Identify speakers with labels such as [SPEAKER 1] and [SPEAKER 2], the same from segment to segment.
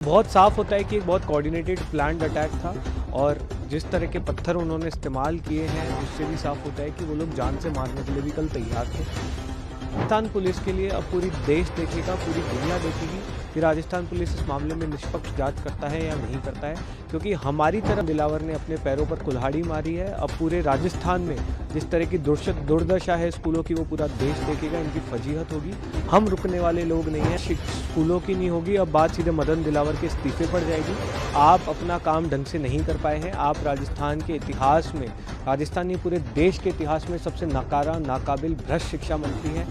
[SPEAKER 1] बहुत साफ होता है कि एक बहुत कोऑर्डिनेटेड प्लान्ड अटैक था और जिस तरह के पत्थर उन्होंने इस्तेमाल किए हैं उससे भी साफ होता है कि वो लोग जान से मारने के लिए भी कल तैयार थे। राजस्थान पुलिस के लिए अब पूरी देश देखेगा, पूरी दुनिया देखेगी कि राजस्थान पुलिस इस मामले में निष्पक्ष जांच करता है या नहीं करता है, क्योंकि हमारी तरफ दिलावर ने अपने पैरों पर कुल्हाड़ी मारी है। अब पूरे राजस्थान में जिस तरह की दुर्दशा है स्कूलों की, वो पूरा देश देखेगा, इनकी फजीहत होगी। हम रुकने वाले लोग नहीं हैं। स्कूलों की नहीं होगी, अब बात सीधे मदन दिलावर के इस्तीफे पर जाएगी। आप अपना काम ढंग से नहीं कर पाए हैं। आप राजस्थान के इतिहास में, राजस्थान पूरे देश के इतिहास में सबसे नकारा, नाकाबिल, भ्रष्ट शिक्षा मंत्री हैं।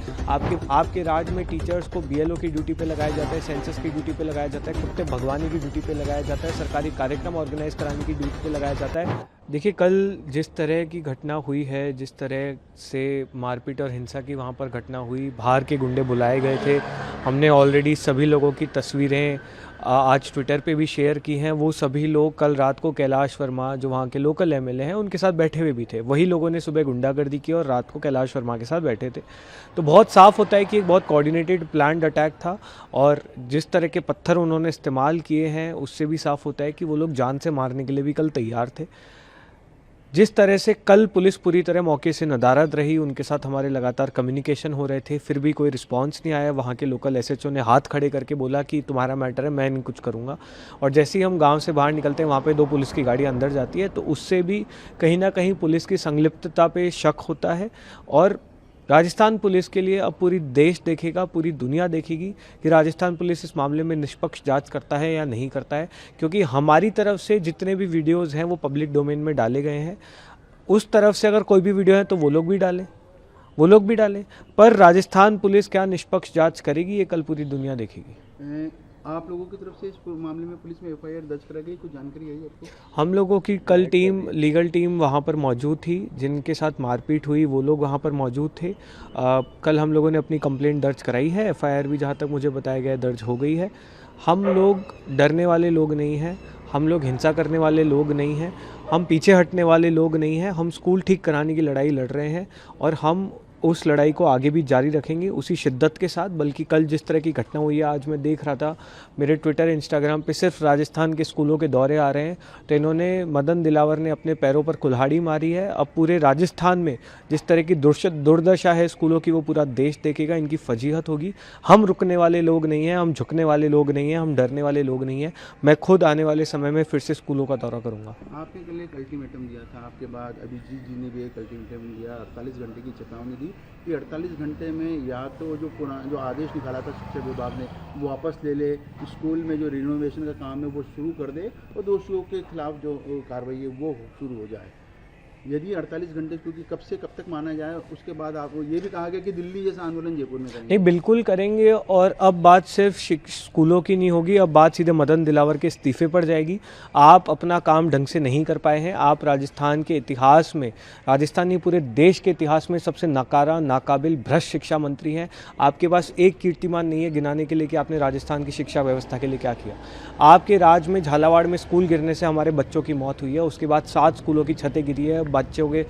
[SPEAKER 1] आपके राज में टीचर्स को बीएलओ की ड्यूटी पे लगाया जाता है, सेंसस की ड्यूटी पे लगाया जाता है, कुत्ते भगवानी की ड्यूटी पे लगाया जाता है, सरकारी कार्यक्रम ऑर्गेनाइज कराने की ड्यूटी पे लगाया जाता है। देखिए, कल जिस तरह की घटना हुई है, जिस तरह से मारपीट और हिंसा की वहाँ पर घटना हुई, बाहर के गुंडे बुलाए गए थे। हमने ऑलरेडी सभी लोगों की तस्वीरें आज ट्विटर पे भी शेयर की हैं। वो सभी लोग कल रात को कैलाश वर्मा, जो वहाँ के लोकल एमएलए हैं, उनके साथ बैठे हुए भी थे। वही लोगों ने सुबह गुंडागर्दी की और रात को कैलाश वर्मा के साथ बैठे थे। तो बहुत साफ होता है कि एक बहुत कोऑर्डिनेटेड प्लान्ड अटैक था और जिस तरह के पत्थर उन्होंने इस्तेमाल किए हैं उससे भी साफ होता है कि वो लोग जान से मारने के लिए भी कल तैयार थे। जिस तरह से कल पुलिस पूरी तरह मौके से नदारद रही, उनके साथ हमारे लगातार कम्युनिकेशन हो रहे थे, फिर भी कोई रिस्पांस नहीं आया। वहाँ के लोकल एसएचओ ने हाथ खड़े करके बोला कि तुम्हारा मैटर है, मैं नहीं कुछ करूँगा। और जैसे ही हम गांव से बाहर निकलते हैं, वहाँ पे 2 पुलिस की गाड़ी अंदर जाती है, तो उससे भी कहीं ना कहीं पुलिस की संलिप्तता पे शक होता है। और राजस्थान पुलिस के लिए अब पूरी देश देखेगा, पूरी दुनिया देखेगी कि राजस्थान पुलिस इस मामले में निष्पक्ष जांच करता है या नहीं करता है, क्योंकि हमारी तरफ से जितने भी वीडियोस हैं वो पब्लिक डोमेन में डाले गए हैं। उस तरफ से अगर कोई भी वीडियो है तो वो लोग भी डालें, पर राजस्थान पुलिस क्या निष्पक्ष जांच करेगी, ये कल पूरी दुनिया देखेगी।
[SPEAKER 2] आप लोगों की तरफ से इस मामले में पुलिस में एफआईआर दर्ज करा गई, कुछ जानकारी आई आपको?
[SPEAKER 1] हम लोगों की कल लीगल टीम वहाँ पर मौजूद थी। जिनके साथ मारपीट हुई वो लोग वहाँ पर मौजूद थे। कल हम लोगों ने अपनी कंप्लेंट दर्ज कराई है। एफआईआर भी जहाँ तक मुझे बताया गया दर्ज हो गई है। हम लोग डरने वाले लोग नहीं हैं, हम लोग हिंसा करने वाले लोग नहीं हैं, हम पीछे हटने वाले लोग नहीं हैं। हम स्कूल ठीक कराने की लड़ाई लड़ रहे हैं और हम उस लड़ाई को आगे भी जारी रखेंगे उसी शिद्दत के साथ। बल्कि कल जिस तरह की घटना हुई है, आज मैं देख रहा था मेरे ट्विटर, इंस्टाग्राम पे सिर्फ राजस्थान के स्कूलों के दौरे आ रहे हैं, तो इन्होंने, मदन दिलावर ने अपने पैरों पर कुल्हाड़ी मारी है। अब पूरे राजस्थान में जिस तरह की दुर्दशा है स्कूलों की, वो पूरा देश देखेगा, इनकी फजीहत होगी। हम रुकने वाले लोग नहीं हैं, हम झुकने वाले लोग नहीं हैं, हम डरने वाले लोग नहीं हैं। मैं खुद आने वाले समय में फिर से स्कूलों का दौरा करूँगा।
[SPEAKER 2] आपने कल एक अल्टीमेटम दिया था, आपके बाद अभिजीत जी ने भी एक अल्टीमेटम दिया, 48 घंटे की चेतावनी दी कि 48 घंटे में या तो जो आदेश निकाला था शिक्षा विभाग ने वो वापस ले ले, स्कूल में जो रिनोवेशन का काम है वो शुरू कर दे और दोषियों के खिलाफ जो कार्रवाई है वो शुरू हो जाए। यदि 48 घंटे, क्योंकि कब से कब तक माना जाए, उसके बाद आपको ये भी कहा गया कि दिल्ली जैसा आंदोलन जयपुर में करेंगे।
[SPEAKER 1] नहीं, बिल्कुल करेंगे। और अब बात सिर्फ स्कूलों की नहीं होगी, अब बात सीधे मदन दिलावर के इस्तीफे पर जाएगी। आप अपना काम ढंग से नहीं कर पाए हैं। आप राजस्थान के इतिहास में, राजस्थान पूरे देश के इतिहास में सबसे नकारा, नाकाबिल, भ्रष्ट शिक्षा मंत्री हैं। आपके पास एक कीर्तिमान नहीं है गिनाने के लिए कि आपने राजस्थान की शिक्षा व्यवस्था के लिए क्या किया। आपके राज में झालावाड़ में स्कूल गिरने से हमारे बच्चों की मौत हुई है, उसके बाद 7 स्कूलों की छतें गिरी है, बच्चों के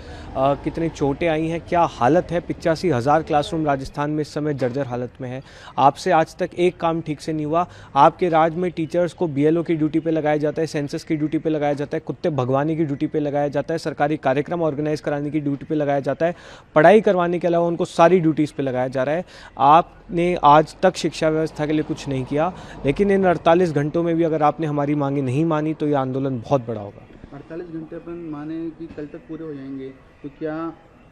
[SPEAKER 1] कितनी चोटें आई हैं, क्या हालत है। 85,000 क्लासरूम राजस्थान में इस समय जर्जर हालत में है। आपसे आज तक एक काम ठीक से नहीं हुआ। आपके राज्य में टीचर्स को बीएलओ की ड्यूटी पे लगाया जाता है, सेंसस की ड्यूटी पे लगाया जाता है, कुत्ते भगवानी की ड्यूटी पे लगाया जाता है, सरकारी कार्यक्रम ऑर्गेनाइज कराने की ड्यूटी पे लगाया जाता है, पढ़ाई करवाने के अलावा उनको सारी ड्यूटीज़ पे लगाया जा रहा है। आपने आज तक शिक्षा व्यवस्था के लिए कुछ नहीं किया, लेकिन इन 48 घंटों में भी अगर आपने हमारी मांगे नहीं मानी तो ये आंदोलन बहुत बड़ा होगा।
[SPEAKER 2] 48 घंटे अपन माने कि कल तक पूरे हो जाएंगे, तो क्या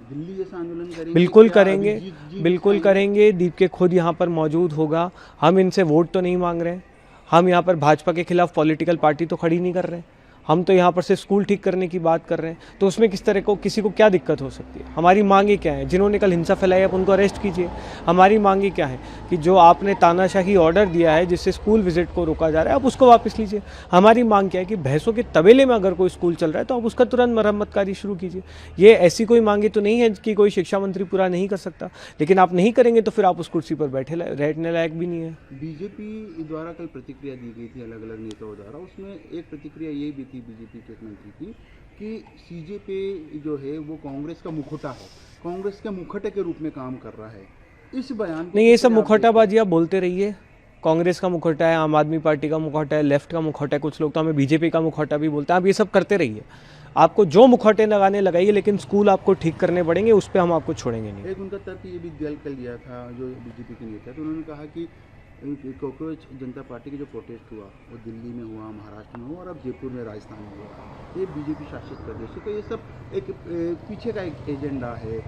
[SPEAKER 2] दिल्ली जैसा आंदोलन करेंगे?
[SPEAKER 1] बिल्कुल करेंगे, बिल्कुल करेंगे। दीप के खुद यहाँ पर मौजूद होगा। हम इनसे वोट तो नहीं मांग रहे, हम यहाँ पर भाजपा के खिलाफ पॉलिटिकल पार्टी तो खड़ी नहीं कर रहे, हम तो यहाँ पर से स्कूल ठीक करने की बात कर रहे हैं। तो उसमें किस तरह को किसी को क्या दिक्कत हो सकती है? हमारी मांगे क्या है? जिन्होंने कल हिंसा फैलाई आप उनको अरेस्ट कीजिए। हमारी मांगे क्या है कि जो आपने तानाशाही ऑर्डर दिया है जिससे स्कूल विजिट को रोका जा रहा है, आप उसको वापस लीजिए। हमारी मांग क्या है कि भैंसों के तबेले में अगर कोई स्कूल चल रहा है तो आप उसका तुरंत मरम्मत कार्य शुरू कीजिए। ये ऐसी कोई मांगे तो नहीं है कि कोई शिक्षा मंत्री पूरा नहीं कर सकता, लेकिन आप नहीं करेंगे तो फिर आप उस कुर्सी पर बैठने लायक भी नहीं है।
[SPEAKER 2] बीजेपी द्वारा कल प्रतिक्रिया दी गई थी अलग अलग नेताओं द्वारा, उसमें एक प्रतिक्रिया ये भी थी बीजेपी के मंत्री की कि सीजेपी जो है वो कांग्रेस का मुखौटा है, कांग्रेस के मुखौटे के रूप में काम कर रहा है। इस बयान
[SPEAKER 1] नहीं, ये सब मुखौटाबाजी आप बोलते रहिए, कांग्रेस का मुखौटा है, आम आदमी पार्टी का मुखौटा है, लेफ्ट का मुखौटा है, कुछ लोग तो हमें बीजेपी का मुखौटा भी बोलते हैं। आप ये सब करते रहिए, आपको जो मुखौटे लगाने लगाइए, लेकिन स्कूल आपको ठीक करने पड़ेंगे, उस पर हम आपको छोड़ेंगे नहीं।
[SPEAKER 2] एक उनका तर्क ये भी कल दिया था जो बीजेपी के नेता, तो उन्होंने कहा कि कॉकरोच जनता पार्टी का जो प्रोटेस्ट हुआ वो दिल्ली में हुआ, महाराष्ट्र में हुआ और अब जयपुर में, राजस्थान में हुआ। ये बीजेपी शासित प्रदेश है, तो ये सब एक पीछे का एक एजेंडा है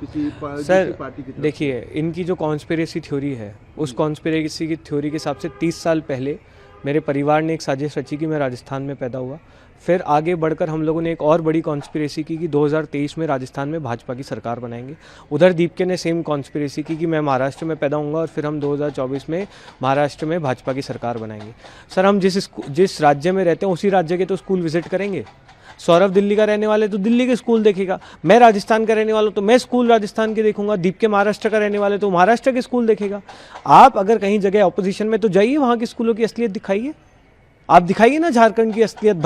[SPEAKER 2] किसी
[SPEAKER 1] सर
[SPEAKER 2] पार्टी की तरफ।
[SPEAKER 1] देखिए, इनकी जो कॉन्स्पिरेसी थ्योरी है, उस कॉन्स्पिरेसी की थ्योरी के हिसाब से 30 साल पहले मेरे परिवार ने एक साजिश रची कि मैं राजस्थान में पैदा हुआ। फिर आगे बढ़कर हम लोगों ने एक और बड़ी कॉन्स्पिरेसी की कि 2023 में राजस्थान में भाजपा की सरकार बनाएंगे। उधर दीपके ने सेम कॉन्स्पिरेसी की कि मैं महाराष्ट्र में पैदा होऊंगा और फिर हम 2024 में महाराष्ट्र में भाजपा की सरकार बनाएंगे। सर, हम जिस राज्य में रहते हैं उसी राज्य के तो स्कूल विजिट करेंगे। सौरभ दिल्ली का रहने वाले तो दिल्ली के स्कूल देखेगा, मैं राजस्थान का रहने वाला तो मैं स्कूल राजस्थान के देखूंगा, दीपके महाराष्ट्र का रहने वाले तो महाराष्ट्र के स्कूल देखेगा। आप अगर कहीं जगह ऑपोजिशन में तो जाइए, वहाँ के स्कूलों की असलियत दिखाइए। आप दिखाइए ना झारखंड की असलियत,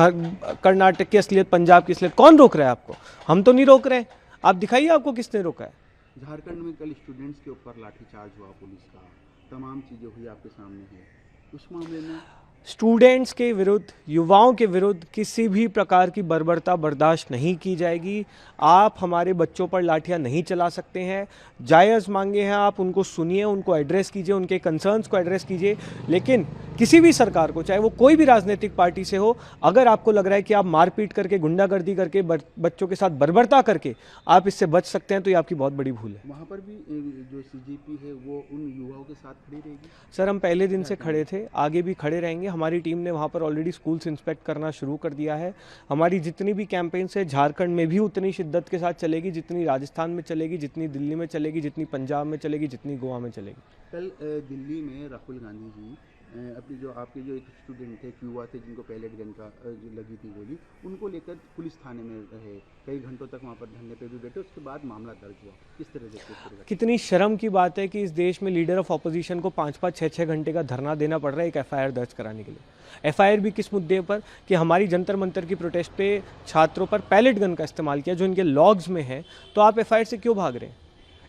[SPEAKER 1] कर्नाटक की असलियत, पंजाब की असलियत। कौन रोक रहा है आपको? हम तो नहीं रोक रहे हैं। आप दिखाइए आपको किसने रोका है।
[SPEAKER 2] झारखंड में कल स्टूडेंट्स के ऊपर लाठीचार्ज हुआ पुलिस का, तमाम चीज़ें हुई आपके सामने है। उस मामले में
[SPEAKER 1] स्टूडेंट्स के विरुद्ध, युवाओं के विरुद्ध किसी भी प्रकार की बर्बरता बर्दाश्त नहीं की जाएगी। आप हमारे बच्चों पर लाठियां नहीं चला सकते हैं। जायज़ मांगे हैं, आप उनको सुनिए, उनको एड्रेस कीजिए, उनके कंसर्न्स को एड्रेस कीजिए। लेकिन किसी भी सरकार को, चाहे वो कोई भी राजनीतिक पार्टी से हो, अगर आपको लग रहा है कि आप मारपीट करके, गुंडागर्दी करके, बच्चों के साथ बर्बरता करके आप इससे बच सकते हैं, तो ये आपकी बहुत बड़ी भूल है।
[SPEAKER 2] वहाँ पर भी जो सीजेपी है वो उन युवाओं के साथ खड़ी रहेगी।
[SPEAKER 1] सर, हम पहले दिन से खड़े थे, आगे भी खड़े रहेंगे। हमारी टीम ने वहाँ पर ऑलरेडी स्कूल्स इंस्पेक्ट करना शुरू कर दिया है। हमारी जितनी भी कैंपेन्स है झारखंड में भी उतनी शिद्दत के साथ चलेगी, जितनी राजस्थान में चलेगी, जितनी दिल्ली में चलेगी, जितनी पंजाब में चलेगी, जितनी गोवा में चलेगी।
[SPEAKER 2] कल दिल्ली में राहुल गांधी जी अपनी जो आपके जो एक स्टूडेंट थे, युवा थे, जिनको पैलेट गन का जो लगी थी गोली, उनको लेकर पुलिस थाने में रहे, कई घंटों तक वहाँ पर धरने पे भी बैठे। उसके बाद मामला दर्ज हुआ। किस तरह से
[SPEAKER 1] कितनी शर्म की बात है कि इस देश में लीडर ऑफ अपोजिशन को 5-5, 6-6 घंटे का धरना देना पड़ रहा है एक एफआईआर दर्ज कराने के लिए। एफआईआर भी किस मुद्दे पर कि हमारी जंतर मंतर की प्रोटेस्ट पे छात्रों पर पैलेट गन का इस्तेमाल किया, जो इनके लॉग्स में है। तो आप एफआईआर से क्यों भाग रहे हैं?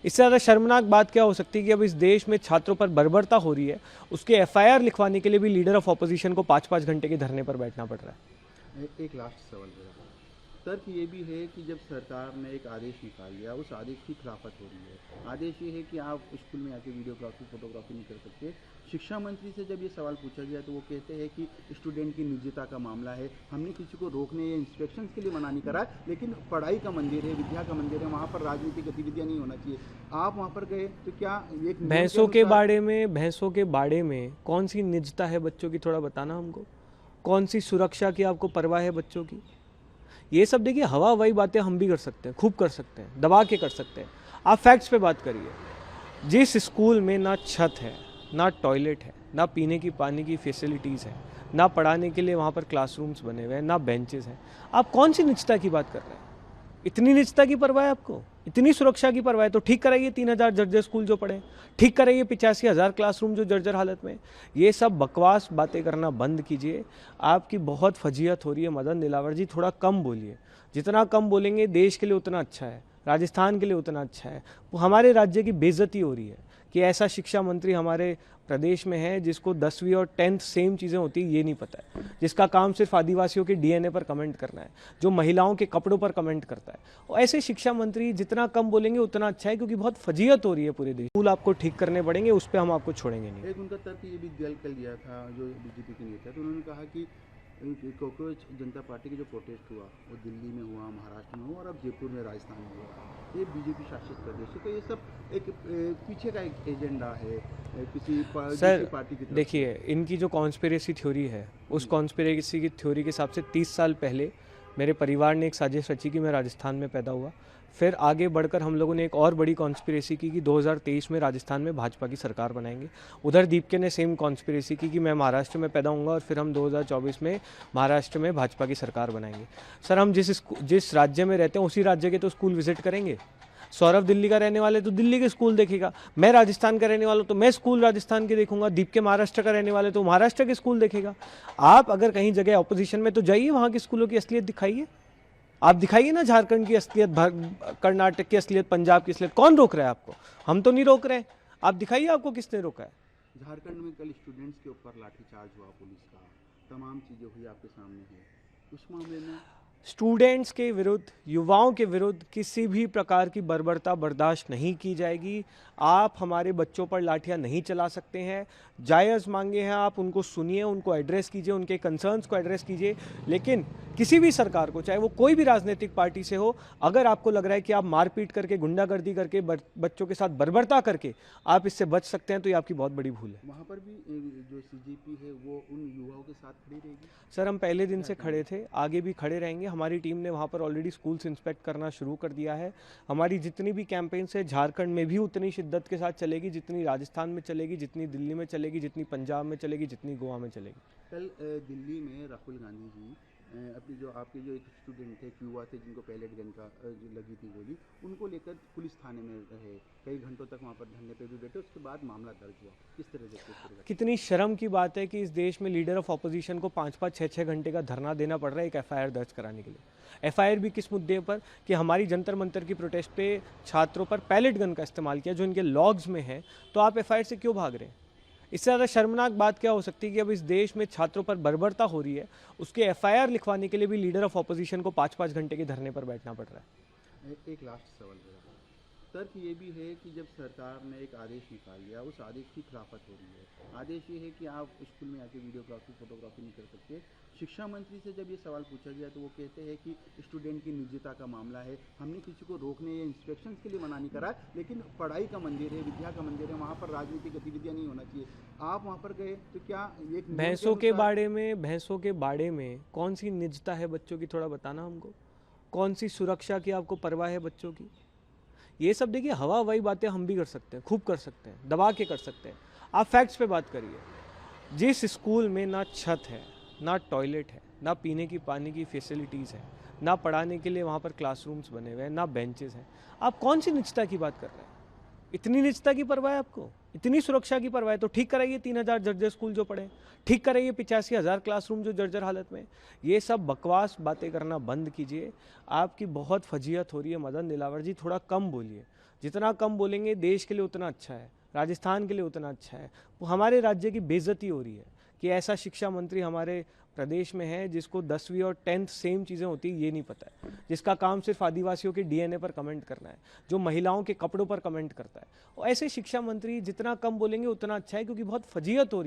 [SPEAKER 1] इससे ज़्यादा शर्मनाक बात क्या हो सकती है कि अब इस देश में छात्रों पर बर्बरता हो रही है, उसके एफआईआर लिखवाने के लिए भी लीडर ऑफ अपोजिशन को 5-5 घंटे के धरने पर बैठना पड़ रहा है।
[SPEAKER 2] एक लास्ट सवाल मेरा तर्क ये भी है कि जब सरकार ने एक आदेश निकाल लिया, उस आदेश की खिलाफत हो रही है। आदेश ये है कि आप स्कूल में आके वीडियोग्राफी, फोटोग्राफी नहीं कर सकते। शिक्षा मंत्री से जब ये सवाल पूछा गया तो वो कहते हैं कि स्टूडेंट की निजता का मामला है, हमने किसी को रोकने या इंस्पेक्शन के लिए मना नहीं करा, लेकिन पढ़ाई का मंदिर है, विद्या का मंदिर है, वहाँ पर राजनीतिक गतिविधियाँ नहीं होना चाहिए। आप वहाँ पर गए तो क्या एक
[SPEAKER 1] भैंसों के बाड़े में कौन सी निजता है बच्चों की? थोड़ा बताना हमको। कौन सी सुरक्षा की आपको परवाह है बच्चों की? ये सब देखिए, हवा हवाई बातें हम भी कर सकते हैं, खूब कर सकते हैं, दबा के कर सकते हैं। आप फैक्ट्स पे बात करिए। जिस स्कूल में ना छत है, ना टॉयलेट है, ना पीने की पानी की फैसिलिटीज़ है, ना पढ़ाने के लिए वहाँ पर क्लासरूम्स बने हुए हैं, ना बेंचेस हैं, आप कौन सी निजता की बात कर रहे हैं? इतनी निजता की परवाह है आपको, इतनी सुरक्षा की परवाह है तो ठीक कराइए 3000 जर्जर स्कूल जो पड़े, ठीक कराइए 85,000 क्लासरूम जो जर्जर हालत में। ये सब बकवास बातें करना बंद कीजिए। आपकी बहुत फजीहत हो रही है मदन दिलावर जी, थोड़ा कम बोलिए। जितना कम बोलेंगे देश के लिए उतना अच्छा है, राजस्थान के लिए उतना अच्छा है। हमारे राज्य की बेइज्जती हो रही है कि ऐसा शिक्षा मंत्री हमारे प्रदेश में है जिसको 10वीं और 10th सेम चीज़ें होती है ये नहीं पता है, जिसका काम सिर्फ आदिवासियों के डीएनए पर कमेंट करना है, जो महिलाओं के कपड़ों पर कमेंट करता है। और ऐसे शिक्षा मंत्री जितना कम बोलेंगे उतना अच्छा है, क्योंकि बहुत फजीहत हो रही है पूरे देश। स्कूल आपको ठीक करने पड़ेंगे, उस पर हम आपको छोड़ेंगे नहीं।
[SPEAKER 2] एक उनका तर्क ये भी कल दिया था जो बीजेपी के नेता, तो उन्होंने कहा कि कॉकरोच जनता पार्टी का जो प्रोटेस्ट हुआ वो दिल्ली में हुआ, महाराष्ट्र में हुआ और अब जयपुर में, राजस्थान में हुआ। ये बीजेपी शासित प्रदेश है, तो ये सब एक पीछे का एक एजेंडा है किसी पार्टी की तरफ।
[SPEAKER 1] देखिए, इनकी जो कॉन्स्पिरेसी थ्योरी है, उस कॉन्स्पिरेसी की थ्योरी के हिसाब से 30 साल पहले मेरे परिवार ने एक साजिश रची कि मैं राजस्थान में पैदा हुआ। फिर आगे बढ़कर हम लोगों ने एक और बड़ी कॉन्स्पिरेसी की कि 2023 में राजस्थान में भाजपा की सरकार बनाएंगे। उधर दीपके ने सेम कॉन्स्पिरेसी की कि मैं महाराष्ट्र में पैदा होऊंगा और फिर हम 2024 में महाराष्ट्र में भाजपा की सरकार बनाएंगे। सर, हम जिस राज्य में रहते हैं उसी राज्य के तो स्कूल विजिट करेंगे। सौरभ दिल्ली का रहने वाले तो दिल्ली के स्कूल देखेगा, मैं राजस्थान का रहने वाला तो मैं स्कूल राजस्थान के देखूंगा, दीपके महाराष्ट्र का रहने वाले तो महाराष्ट्र के स्कूल देखेगा। आप अगर कहीं जगह ऑपोजिशन में तो जाइए, वहाँ के स्कूलों की असलियत दिखाइए। आप दिखाइए ना झारखंड की असलियत, कर्नाटक की असलियत, पंजाब की असलियत। कौन रोक रहा है आपको? हम तो नहीं रोक रहे हैं। आप दिखाइए आपको किसने रोका है।
[SPEAKER 2] झारखंड में कल स्टूडेंट्स के ऊपर लाठीचार्ज हुआ पुलिस का, तमाम चीज़ें हुई आपके सामने है, उस मामले में
[SPEAKER 1] स्टूडेंट्स के विरुद्ध, युवाओं के विरुद्ध किसी भी प्रकार की बर्बरता बर्दाश्त नहीं की जाएगी। आप हमारे बच्चों पर लाठियां नहीं चला सकते हैं। जायज़ मांगे हैं आप उनको सुनिए, उनको एड्रेस कीजिए, उनके कंसर्न्स को एड्रेस कीजिए। लेकिन किसी भी सरकार को, चाहे वो कोई भी राजनीतिक पार्टी से हो, अगर आपको लग रहा है कि आप मारपीट करके, गुंडागर्दी करके, बच्चों के साथ बर्बरता करके आप इससे बच सकते हैं, तो ये आपकी बहुत बड़ी भूल है।
[SPEAKER 2] वहाँ पर भी जो सीजीपी है वो उन युवाओं के साथ खड़ी रहेगी।
[SPEAKER 1] सर, हम पहले दिन से खड़े थे, आगे भी खड़े रहेंगे। हमारी टीम ने वहाँ पर ऑलरेडी स्कूल्स इंस्पेक्ट करना शुरू कर दिया है। हमारी जितनी भी कैंपेन्स है झारखंड में भी उतनी शिद्दत के साथ चलेगी, जितनी राजस्थान में चलेगी, जितनी दिल्ली में चलेगी, जितनी पंजाब में चलेगी, जितनी गोवा में चलेगी।
[SPEAKER 2] कल दिल्ली में राहुल गांधी जी अपनी जो आपके जो एक स्टूडेंट थे, युवा थे, जिनको पैलेट गन का जो लगी थी गोली, उनको लेकर पुलिस थाने में रहे, कई घंटों तक वहाँ पर धरने पे भी बैठे, उसके बाद मामला दर्ज हुआ। किस तरह से
[SPEAKER 1] कितनी शर्म की बात है कि इस देश में लीडर ऑफ ऑपोजिशन को 5-5, 6-6 घंटे का धरना देना पड़ रहा है एक एफआईआर दर्ज कराने के लिए। एफआईआर भी किस मुद्दे पर कि हमारी जंतर मंतर की प्रोटेस्ट पे छात्रों पर पैलेट गन का इस्तेमाल किया, जो इनके लॉग्स में है। तो आप एफआईआर से क्यों भाग रहे हैं? इससे ज़्यादा शर्मनाक बात क्या हो सकती है कि अब इस देश में छात्रों पर बर्बरता हो रही है, उसके एफआईआर लिखवाने के लिए भी लीडर ऑफ ऑपोजिशन को 5-5 घंटे के धरने पर बैठना पड़ रहा है।
[SPEAKER 2] एक लास्ट सवाल मेरा तर्क ये भी है कि जब सरकार ने एक आदेश निकाल लिया, उस आदेश की खिलाफत हो रही है। आदेश ये है कि आप स्कूल में आके वीडियोग्राफी, फोटोग्राफी नहीं कर सकते। शिक्षा मंत्री से जब ये सवाल पूछा गया तो वो कहते हैं कि स्टूडेंट की निजता का मामला है, हमने किसी को रोकने या इंस्पेक्शन के लिए मना नहीं करा, लेकिन पढ़ाई का मंदिर है, विद्या का मंदिर है, वहाँ पर राजनीतिक गतिविधियाँ नहीं होना चाहिए। आप वहाँ पर गए तो क्या एक
[SPEAKER 1] भैंसों के बाड़े में कौन सी निजता है बच्चों की, थोड़ा बताना हमको। कौन सी सुरक्षा की आपको परवाह है बच्चों की? ये सब देखिए, हवा हवाई बातें हम भी कर सकते हैं, खूब कर सकते हैं, दबा के कर सकते हैं। आप फैक्ट्स पे बात करिए। जिस स्कूल में ना छत है, ना टॉयलेट है, ना पीने की पानी की फैसिलिटीज़ है, ना पढ़ाने के लिए वहाँ पर क्लासरूम्स बने हुए हैं, ना बेंचेस हैं, आप कौन सी निजता की बात कर रहे हैं? इतनी निजता की परवाह है आपको, इतनी सुरक्षा की परवाह है तो ठीक कराइए 3000 जर्जर स्कूल जो पड़े, ठीक कराइए 85,000 क्लासरूम जो जर्जर हालत में। ये सब बकवास बातें करना बंद कीजिए। आपकी बहुत फजीहत हो रही है मदन दिलावर जी, थोड़ा कम बोलिए। जितना कम बोलेंगे देश के लिए उतना अच्छा है, राजस्थान के लिए उतना अच्छा है। वो हमारे राज्य की बेइज्जती हो रही है कि ऐसा शिक्षा मंत्री हमारे प्रदेश में है जिसको 10वीं और 10th सेम चीज़ें होती है ये नहीं पता है, जिसका काम सिर्फ आदिवासियों के डीएनए पर कमेंट करना है, जो महिलाओं के कपड़ों पर कमेंट करता है। और ऐसे शिक्षा मंत्री जितना कम बोलेंगे उतना अच्छा है, क्योंकि बहुत फजीहत हो रही है।